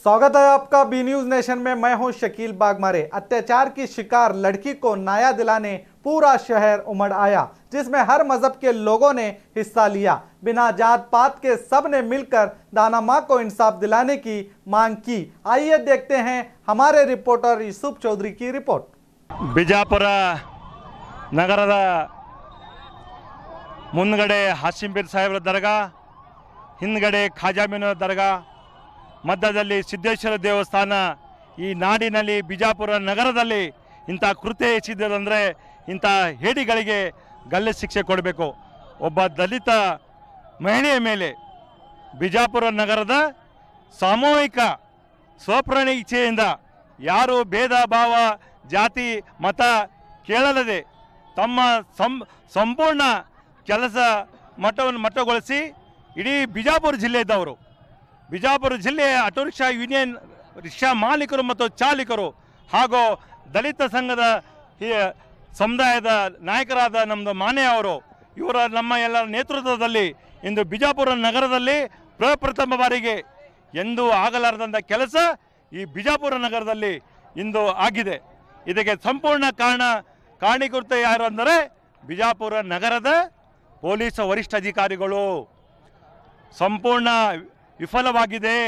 स्वागत है आपका बी न्यूज नेशन में। मैं हूं शकील बागमारे। अत्याचार की शिकार लड़की को न्याय दिलाने पूरा शहर उमड़ आया, जिसमें हर मजहब के लोगों ने हिस्सा लिया। बिना जात पात के सब ने मिलकर दाना माँ को इंसाफ दिलाने की मांग की। आइए देखते हैं हमारे रिपोर्टर यूसुफ चौधरी की रिपोर्ट। ಬಿಜಾಪುರ ನಗರದ ಮುಂದ್ಗಡೆ ಹಾಸಿಂಪೀರ್ ಸಾಹೇಬ್ರ ದರ್ಗಾ, ಹಿಂದ್ಗಡೆ ಖಾಜಾಮೀನ ದರ್ಗಾ, ಮಧ್ಯದಲ್ಲಿ ಸಿದ್ದೇಶ್ವರ ದೇವಸ್ಥಾನ. ಈ ನಾಡಿನಲ್ಲಿ ಬಿಜಾಪುರ ನಗರದಲ್ಲಿ ಇಂಥ ಕೃತ್ಯ ಎಸಗಿದಂದರೆ ಇಂಥ ಹೇಡಿಗಳಿಗೆ ಗಲ್ಲು ಶಿಕ್ಷೆ ಕೊಡಬೇಕು. ಒಬ್ಬ ದಲಿತ ಮಹಿಳೆಯ ಮೇಲೆ ಬಿಜಾಪುರ ನಗರದ ಸಾಮೂಹಿಕ ಸ್ವಪ್ರಾಣ ಇಚ್ಛೆಯಿಂದ ಯಾರು ಭೇದ ಭಾವ ಜಾತಿ ಮತ ಕೇಳಲದೆ ತಮ್ಮ ಸಂಪೂರ್ಣ ಕೆಲಸ ಮಟ್ಟಗೊಳಿಸಿ ಇಡೀ ಬಿಜಾಪುರ ಜಿಲ್ಲೆಯದವರು, ಬಿಜಾಪುರ ಜಿಲ್ಲೆಯ ಆಟೋ ರಿಕ್ಷಾ ಯೂನಿಯನ್ ರಿಕ್ಷಾ ಮಾಲೀಕರು ಮತ್ತು ಚಾಲಕರು ಹಾಗೂ ದಲಿತ ಸಂಘದ ಸಮುದಾಯದ ನಾಯಕರಾದ ನಮ್ಮದು ಮಾನೆ ಅವರು, ಇವರ ನಮ್ಮ ಎಲ್ಲರ ನೇತೃತ್ವದಲ್ಲಿ ಇಂದು ಬಿಜಾಪುರ ನಗರದಲ್ಲಿ ಪ್ರಪ್ರಥಮ ಬಾರಿಗೆ ಎಂದೂ ಆಗಲಾರದಂಥ ಕೆಲಸ ಈ ಬಿಜಾಪುರ ನಗರದಲ್ಲಿ ಇಂದು ಆಗಿದೆ. ಇದಕ್ಕೆ ಸಂಪೂರ್ಣ ಕಾರಣೀಕೃತ ಯಾರು ಅಂದರೆ ಬಿಜಾಪುರ ನಗರದ ಪೊಲೀಸ್ ವರಿಷ್ಠಾಧಿಕಾರಿಗಳು. ಸಂಪೂರ್ಣ ವಿಫಲವಾಗಿದೆ.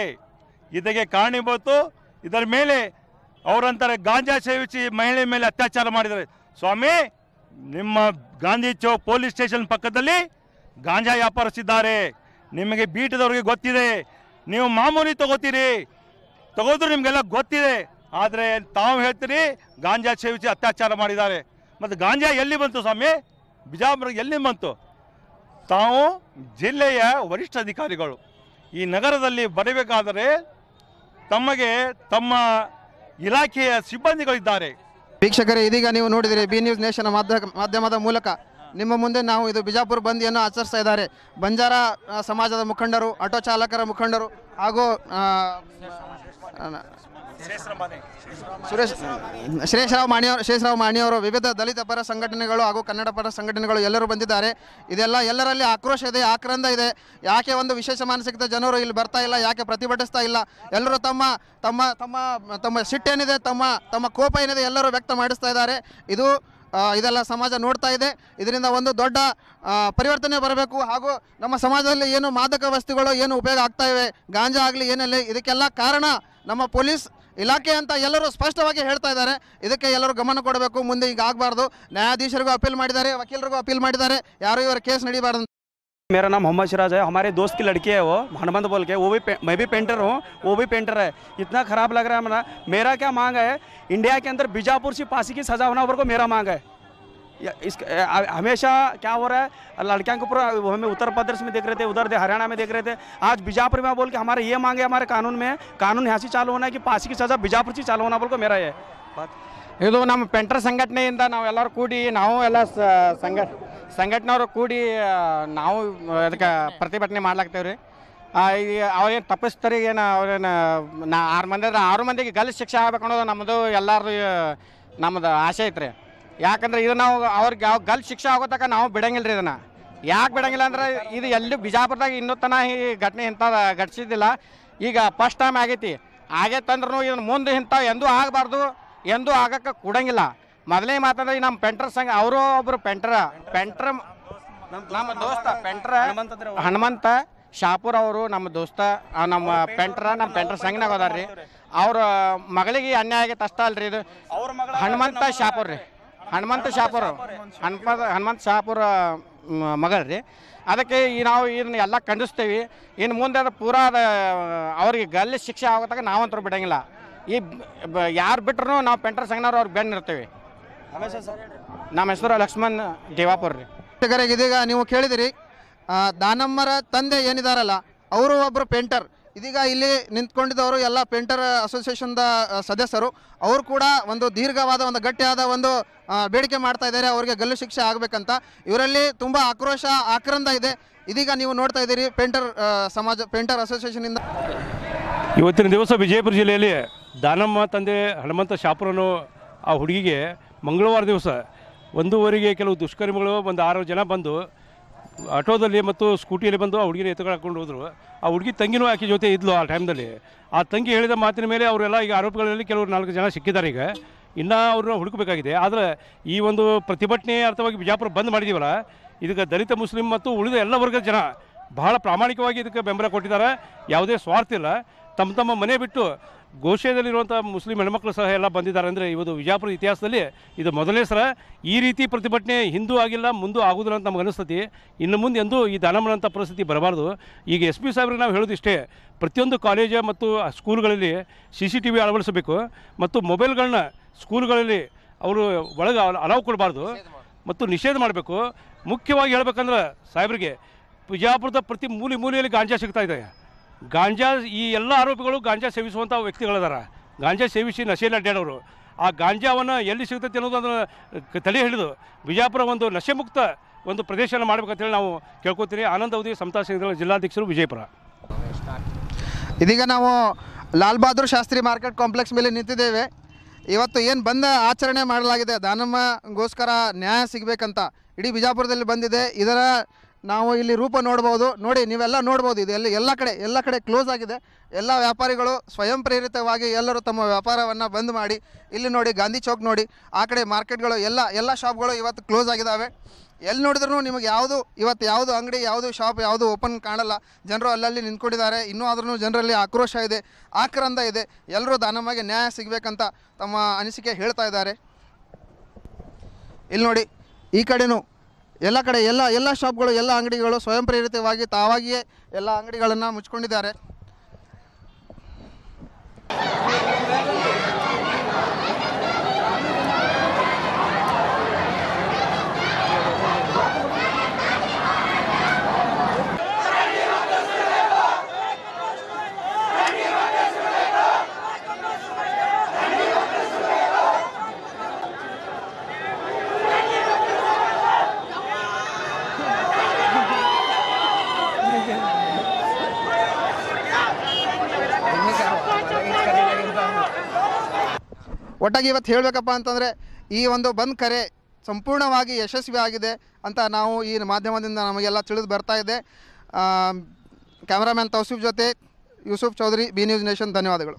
ಇದಕ್ಕೆ ಕಾರಣೀಭೂತು ಇದರ ಮೇಲೆ ಅವರಂತಾರೆ ಗಾಂಜಾ ಸೇವಿಸಿ ಮಹಿಳೆ ಮೇಲೆ ಅತ್ಯಾಚಾರ ಮಾಡಿದ್ದಾರೆ. ಸ್ವಾಮಿ, ನಿಮ್ಮ ಗಾಂಧಿ ಚೌಕ್ ಪೊಲೀಸ್ ಸ್ಟೇಷನ್ ಪಕ್ಕದಲ್ಲಿ ಗಾಂಜಾ ವ್ಯಾಪಾರಿಸಿದ್ದಾರೆ. ನಿಮಗೆ ಬೀಟದವ್ರಿಗೆ ಗೊತ್ತಿದೆ, ನೀವು ಮಾಮೂಲಿ ತಗೋದ್ರು ನಿಮಗೆಲ್ಲ ಗೊತ್ತಿದೆ. ಆದರೆ ತಾವು ಹೇಳ್ತೀರಿ ಗಾಂಜಾ ಸೇವಿಸಿ ಅತ್ಯಾಚಾರ ಮಾಡಿದ್ದಾರೆ. ಮತ್ತು ಗಾಂಜಾ ಎಲ್ಲಿ ಬಂತು ಸ್ವಾಮಿ? ಬಿಜಾಪುರ ಎಲ್ಲಿ ಬಂತು? ತಾವು ಜಿಲ್ಲೆಯ ವರಿಷ್ಠ ಅಧಿಕಾರಿಗಳು ಈ ನಗರದಲ್ಲಿ ಬರಬೇಕಾದರೆ ತಮಗೆ ತಮ್ಮ ಇಲಾಖೆಯ ಸಿಬ್ಬಂದಿಗಳಿದ್ದಾರೆ. ವೀಕ್ಷಕರೇ, ಇದೀಗ ನೀವು ನೋಡಿದಿರಿ ಬಿ ನ್ಯೂಸ್ ನೇಷನ್ ಮಾಧ್ಯಮದ ಮೂಲಕ ನಿಮ್ಮ ಮುಂದೆ ನಾವು ಇದು ಬಿಜಾಪುರ ಬಂದಿಯನ್ನು ಆಚರಿಸ್ತಾ ಇದ್ದಾರೆ. ಬಂಜಾರ ಸಮಾಜದ ಮುಖಂಡರು, ಆಟೋ ಚಾಲಕರ ಮುಖಂಡರು ಹಾಗೂ ಶ್ರೇಷ್ರಾವ್ ಮಾಣಿಯವರು, ವಿವಿಧ ದಲಿತ ಪರ ಸಂಘಟನೆಗಳು ಹಾಗೂ ಕನ್ನಡ ಪರ ಸಂಘಟನೆಗಳು ಎಲ್ಲರೂ ಬಂದಿದ್ದಾರೆ. ಎಲ್ಲರಲ್ಲಿ ಆಕ್ರೋಶ ಇದೆ, ಆಕ್ರಂದ ಇದೆ. ಯಾಕೆ ಒಂದು ವಿಶೇಷ ಮಾನಸಿಕತೆ ಜನರು ಇಲ್ಲಿ ಬರ್ತಾ ಇಲ್ಲ, ಯಾಕೆ ಪ್ರತಿಭಟಿಸ್ತಾ ಇಲ್ಲ? ಎಲ್ಲರೂ ತಮ್ಮ ತಮ್ಮ ತಮ್ಮ ತಮ್ಮ ಸಿಟ್ಟೇನಿದೆ, ತಮ್ಮ ಕೋಪ ಏನಿದೆ ಎಲ್ಲರೂ ವ್ಯಕ್ತ ಮಾಡಿಸ್ತಾ ಇದ್ದಾರೆ. ಇದೆಲ್ಲ ಸಮಾಜ ನೋಡ್ತಾ ಇದೆ. ಇದರಿಂದ ಒಂದು ದೊಡ್ಡ ಪರಿವರ್ತನೆ ಬರಬೇಕು. ಹಾಗೂ ನಮ್ಮ ಸಮಾಜದಲ್ಲಿ ಏನು ಮಾದಕ ವಸ್ತುಗಳು ಏನು ಉಪಯೋಗ ಆಗ್ತಾ ಇವೆ, ಗಾಂಜಾ ಆಗಲಿ ಏನಲ್ಲಿ, ಇದಕ್ಕೆಲ್ಲ ಕಾರಣ ನಮ್ಮ ಪೊಲೀಸ್ ಇಲಾಖೆ ಅಂತ ಎಲ್ಲರೂ ಸ್ಪಷ್ಟವಾಗಿ ಹೇಳ್ತಾ ಇದ್ದಾರೆ. ಇದಕ್ಕೆ ಎಲ್ಲರೂ ಗಮನ ಕೊಡಬೇಕು. ಮುಂದೆ ಈಗ ಆಗಬಾರ್ದು. ನ್ಯಾಯಾಧೀಶರಿಗೂ ಅಪೀಲ್ ಮಾಡಿದ್ದಾರೆ, ವಕೀಲರಿಗೂ ಅಪೀಲ್ ಮಾಡಿದ್ದಾರೆ, ಯಾರು ಇವರ ಕೇಸ್ ನಡೀಬಾರ್ದು. मेरा नाम मोहम्मद सिराज है। हमारे दोस्त की लड़की है, वो हनुमंत बोल के, मैं भी पेंटर हूँ, वो भी पेंटर है। इतना ख़राब लग रहा है। मेरा क्या मांग है, इंडिया के अंदर बीजापुर से फांसी की सज़ा होना ऊपर को मेरा मांग है। हमेशा क्या हो रहा है, लड़कियों के ऊपर हमें उत्तर प्रदेश में देख रहे थे, उधर हरियाणा में देख रहे थे, आज बीजापुर में बोल के हमारे ये मांग है, हमारे कानून में कानून यहाँ से चालू होना है कि फांसी की सज़ा बीजापुर से चालू होना बोल को मेरा ये बात। ಇದು ನಮ್ಮ ಪೆಂಟರ್ ಸಂಘಟನೆಯಿಂದ ನಾವೆಲ್ಲರೂ ಕೂಡಿ ನಾವು ಎಲ್ಲ ಸಂಘಟನೆಯವರು ಕೂಡಿ ನಾವು ಅದಕ್ಕೆ ಪ್ರತಿಭಟನೆ ಮಾಡ್ಲಾಗ್ತೇವೆ ರೀ. ಅವ್ರೇನು ತಪ್ಪಿಸ್ತಾರೆ, ಏನು ಅವ್ರೇನು 6 ಮಂದಿಗೆ ಗಲ್ಲು ಶಿಕ್ಷೆ ಆಗ್ಬೇಕು ಅನ್ನೋದು ನಮ್ಮದು ಆಸೆ ಐತ್ರಿ. ಯಾಕಂದ್ರೆ ಇದು ನಾವು ಅವ್ರಿಗೆ ಗಲ್ಲು ಶಿಕ್ಷೆ ಆಗೋ ತನಕ ನಾವು ಬಿಡಂಗಿಲ್ಲ ರೀ. ಇದನ್ನು ಯಾಕೆ ಬಿಡಂಗಿಲ್ಲ ಅಂದ್ರೆ ಇದು ಎಲ್ಲೂ ಬಿಜಾಪುರದಾಗ ಇನ್ನೂ ತನಕ ಈ ಘಟನೆ ಇಂಥದ್ದು ಘಟಿಸಿದ್ದಿಲ್ಲ. ಈಗ ಫಸ್ಟ್ ಟೈಮ್ ಆಗೈತಂದ್ರೂ ಇದನ್ನು ಮುಂದೆ ಇಂಥವು ಎಂದೂ ಆಗಬಾರ್ದು, ಎಂದೂ ಆಗಕ್ಕೆ ಕೊಡಂಗಿಲ್ಲ. ಮೊದಲೇ ಮಾತಂದ್ರೆ ನಮ್ಮ ಪೆಂಟರ್ ಸಂಘ, ಅವರು ಒಬ್ಬರು ಪೆಂಟರ್ ನಮ್ಮ ದೋಸ್ತ ಪೆಂಟರ್ ಹನುಮಂತ ಶಾಪುರ್ ಅವರು ನಮ್ಮ ದೋಸ್ತ, ನಮ್ಮ ಪೆಂಟರ್ ಸಂಘನಾಗ ಹೋದಾರ ರೀ. ಅವ್ರ ಮಗಳಿಗೆ ಅನ್ಯಾಯ ಆಗೈತೆ ಅಷ್ಟ ಅಲ್ರಿ. ಇದು ಹನುಮಂತ ಶಾಪುರ್ ರೀ, ಹನುಮಂತ ಶಾಪುರ ಮಗಳು ರೀ. ಅದಕ್ಕೆ ನಾವು ಇದನ್ನ ಎಲ್ಲ ಖಂಡಿಸ್ತೀವಿ. ಇನ್ನು ಮುಂದೆ ಅದು ಪೂರಾ ಅವ್ರಿಗೆ ಗಲ್ಲು ಶಿಕ್ಷೆ ಆಗೋತಾಗ ನಾವಂತರೂ ಬಿಡಂಗಿಲ್ಲ. ಈ ಯಾರು ಬಿಟ್ರು ನಾವು ಪೆಂಟರ್ ಸಂಘನವ್ರು ಅವ್ರಿಗೆ ಬೆನ್ನಿರ್ತೀವಿ. ನಮ್ಮ ಹೆಸರು ಲಕ್ಷ್ಮಣ್ ದೇವಾಪುರ್ ರೀ. ಇದೀಗ ನೀವು ಕೇಳಿದಿರಿ, ದಾನಮ್ಮರ ತಂದೆ ಏನಿದಾರಲ್ಲ ಅವರು ಒಬ್ಬರು ಪೇಂಟರ್. ಇದೀಗ ಇಲ್ಲಿ ನಿಂತ್ಕೊಂಡಿದ್ದವರು ಎಲ್ಲ ಪೇಂಟರ್ ಅಸೋಸಿಯೇಷನ್ದ ಸದಸ್ಯರು. ಅವರು ಕೂಡ ಒಂದು ದೀರ್ಘವಾದ ಒಂದು ಗಟ್ಟಿಯಾದ ಒಂದು ಬೇಡಿಕೆ ಮಾಡ್ತಾ ಇದ್ದಾರೆ, ಅವರಿಗೆ ಗಲ್ಲು ಶಿಕ್ಷೆ ಆಗಬೇಕಂತ. ಇವರಲ್ಲಿ ತುಂಬ ಆಕ್ರೋಶ ಆಕ್ರಂದ ಇದೆ. ಇದೀಗ ನೀವು ನೋಡ್ತಾ ಇದ್ದೀರಿ ಪೇಂಟರ್ ಅಸೋಸಿಯೇಷನಿಂದ ಇವತ್ತಿನ ದಿವಸ ವಿಜಯಪುರ ಜಿಲ್ಲೆಯಲ್ಲಿ ದಾನಮ್ಮ ತಂದೆ ಹನುಮಂತ ಶಾಪುರನು ಆ ಹುಡುಗಿಗೆ ಮಂಗಳವಾರ ದಿವಸ 1:30ಗೆ ಕೆಲವು ದುಷ್ಕರ್ಮಿಗಳು ಒಂದು 6 ಜನ ಬಂದು ಆಟೋದಲ್ಲಿ ಮತ್ತು ಸ್ಕೂಟಿಯಲ್ಲಿ ಬಂದು ಆ ಹುಡುಗಿನ ಎತ್ಕೊಂಡು ಹೋದರು. ಆ ಹುಡುಗಿ ತಂಗಿನೂ ಆಕೆ ಜೊತೆ ಇದ್ಲು ಆ ಟೈಮ್ದಲ್ಲಿ. ಆ ತಂಗಿ ಹೇಳಿದ ಮಾತಿನ ಮೇಲೆ ಅವರೆಲ್ಲ ಈಗ ಆರೋಪಿಗಳಲ್ಲಿ ಕೆಲವರು 4 ಜನ ಸಿಕ್ಕಿದ್ದಾರೆ. ಈಗ ಇನ್ನೂ ಅವ್ರನ್ನ ಹುಡುಕಬೇಕಾಗಿದೆ. ಆದರೆ ಈ ಒಂದು ಪ್ರತಿಭಟನೆ ಅರ್ಥವಾಗಿ ಬಿಜಾಪುರ ಬಂದ್ ಮಾಡಿದ್ದೀವಲ್ಲ, ಇದಕ್ಕೆ ದಲಿತ ಮುಸ್ಲಿಂ ಮತ್ತು ಉಳಿದ ಎಲ್ಲ ವರ್ಗದ ಜನ ಬಹಳ ಪ್ರಾಮಾಣಿಕವಾಗಿ ಇದಕ್ಕೆ ಬೆಂಬಲ ಕೊಟ್ಟಿದ್ದಾರೆ. ಯಾವುದೇ ಸ್ವಾರ್ಥ ಇಲ್ಲ. ತಮ್ಮ ಮನೆ ಬಿಟ್ಟು ಗೋಶೆಯಲ್ಲಿರುವಂಥ ಮುಸ್ಲಿಂ ಹೆಣ್ಮಕ್ಳು ಸಹ ಎಲ್ಲ ಬಂದಿದ್ದಾರೆ. ಅಂದರೆ ಇವತ್ತು ವಿಜಾಪುರ ಇತಿಹಾಸದಲ್ಲಿ ಇದು ಮೊದಲನೇ ಸಲ ಈ ರೀತಿ ಪ್ರತಿಭಟನೆ ಹಿಂದೂ ಆಗಿಲ್ಲ, ಮುಂದೂ ಆಗೋದಿಲ್ಲ ಅಂತ ನಮ್ಗೆ ಅನಿಸ್ತತಿ. ಇನ್ನು ಮುಂದೆ ಎಂದೂ ಈ ದಾನಮ್ಮನಂಥ ಪರಿಸ್ಥಿತಿ ಬರಬಾರ್ದು. ಈಗ SP ಸಾಹೇಬ್ರಿಗೆ ನಾವು ಹೇಳೋದು ಇಷ್ಟೇ, ಪ್ರತಿಯೊಂದು ಕಾಲೇಜು ಮತ್ತು ಸ್ಕೂಲ್ಗಳಲ್ಲಿ CCTV ಅಳವಡಿಸಬೇಕು ಮತ್ತು ಮೊಬೈಲ್ಗಳನ್ನ ಸ್ಕೂಲ್ಗಳಲ್ಲಿ ಅವರು ಒಳಗೆ ಅಲಾವ್ ಕೊಡಬಾರ್ದು ಮತ್ತು ನಿಷೇಧ ಮಾಡಬೇಕು. ಮುಖ್ಯವಾಗಿ ಹೇಳ್ಬೇಕಂದ್ರೆ ಸಾಹೇಬ್ರಿಗೆ ವಿಜಾಪುರದ ಪ್ರತಿ ಮೂಲೆಯಲ್ಲಿ ಗಾಂಜಾ ಸಿಗ್ತಾ ಇದೆ. ಗಾಂಜಾ ಈ ಎಲ್ಲ ಆರೋಪಿಗಳು ಗಾಂಜಾ ಸೇವಿಸುವಂಥ ವ್ಯಕ್ತಿಗಳಿದ್ದಾರೆ. ಗಾಂಜಾ ಸೇವಿಸಿ ನಶೆಯಲ್ಲಿ ಅಡ್ಡಾಡೋರು. ಆ ಗಾಂಜಾವನ್ನು ಎಲ್ಲಿ ಸಿಗ್ತೈತೆ ಅನ್ನೋದನ್ನು ತಡೆ ಹಿಡಿದು ವಿಜಾಪುರ ಒಂದು ನಶೆ ಮುಕ್ತ ಒಂದು ಪ್ರದೇಶನ ಮಾಡ್ಬೇಕಂತೇಳಿ ನಾವು ಕೇಳ್ಕೊತೀವಿ. ಆನಂದ್ ಅವಧಿ ಸಮತಾ ಸಂಘದ ಜಿಲ್ಲಾಧ್ಯಕ್ಷರು, ವಿಜಯಪುರ. ಇದೀಗ ನಾವು ಲಾಲ್ ಬಹದ್ದೂರ್ ಶಾಸ್ತ್ರಿ ಮಾರ್ಕೆಟ್ ಕಾಂಪ್ಲೆಕ್ಸ್ ಮೇಲೆ ನಿಂತಿದ್ದೇವೆ. ಇವತ್ತು ಏನು ಬಂದ ಆಚರಣೆ ಮಾಡಲಾಗಿದೆ, ದಾನಮ್ಮಗೋಸ್ಕರ ನ್ಯಾಯ ಸಿಗಬೇಕಂತ ಇಡೀ ಬಿಜಾಪುರದಲ್ಲಿ ಬಂದಿದೆ. ಇದರ ನಾವು ಇಲ್ಲಿ ರೂಪ ನೋಡ್ಬೋದು. ನೋಡಿ, ನೀವೆಲ್ಲ ನೋಡ್ಬೋದು. ಇದು ಎಲ್ಲ ಕಡೆ ಕ್ಲೋಸ್ ಆಗಿದೆ. ಎಲ್ಲ ವ್ಯಾಪಾರಿಗಳು ಸ್ವಯಂ ಪ್ರೇರಿತವಾಗಿ ಎಲ್ಲರೂ ತಮ್ಮ ವ್ಯಾಪಾರವನ್ನು ಬಂದ್ ಮಾಡಿ, ಇಲ್ಲಿ ನೋಡಿ ಗಾಂಧಿ ಚೌಕ್ ನೋಡಿ, ಆ ಕಡೆ ಮಾರ್ಕೆಟ್ಗಳು ಎಲ್ಲ ಶಾಪ್ಗಳು ಇವತ್ತು ಕ್ಲೋಸ್ ಆಗಿದ್ದಾವೆ. ಎಲ್ಲಿ ನೋಡಿದ್ರೂ ನಿಮಗೆ ಯಾವುದು ಅಂಗಡಿ, ಯಾವುದು ಶಾಪ್, ಯಾವುದು ಓಪನ್ ಕಾಣಲ್ಲ. ಜನರು ಅಲ್ಲಲ್ಲಿ ನಿಂತ್ಕೊಂಡಿದ್ದಾರೆ. ಇನ್ನೂ ಆದ್ರೂ ಜನರಲ್ಲಿ ಆಕ್ರೋಶ ಇದೆ, ಆಕ್ರಂದ ಇದೆ. ಎಲ್ಲರೂ ದಾನಮ್ಮಗೆ ನ್ಯಾಯ ಸಿಗಬೇಕಂತ ತಮ್ಮ ಅನಿಸಿಕೆ ಹೇಳ್ತಾ ಇದ್ದಾರೆ. ಇಲ್ಲಿ ನೋಡಿ, ಈ ಕಡೆನೂ ಎಲ್ಲ ಕಡೆ ಎಲ್ಲ ಶಾಪ್ಗಳು, ಎಲ್ಲ ಅಂಗಡಿಗಳು ಸ್ವಯಂ ಪ್ರೇರಿತವಾಗಿ ತಾವಾಗಿಯೇ ಎಲ್ಲ ಅಂಗಡಿಗಳನ್ನು ಮುಚ್ಕೊಂಡಿದ್ದಾರೆ. ಒಟ್ಟಾಗಿ ಇವತ್ತು ಹೇಳಬೇಕಪ್ಪ ಅಂತಂದರೆ ಈ ಒಂದು ಬಂದ್ ಕರೆ ಸಂಪೂರ್ಣವಾಗಿ ಯಶಸ್ವಿ ಆಗಿದೆ ಅಂತ ನಾವು ಈ ಮಾಧ್ಯಮದಿಂದ ನಮಗೆಲ್ಲ ತಿಳಿದು ಬರ್ತಾ ಇದೆ. ಕ್ಯಾಮ್ರಾಮ್ಯಾನ್ ತೌಸೀಫ್ ಜೊತೆ Yusuf Chaudhary, B News Nation. ಧನ್ಯವಾದಗಳು.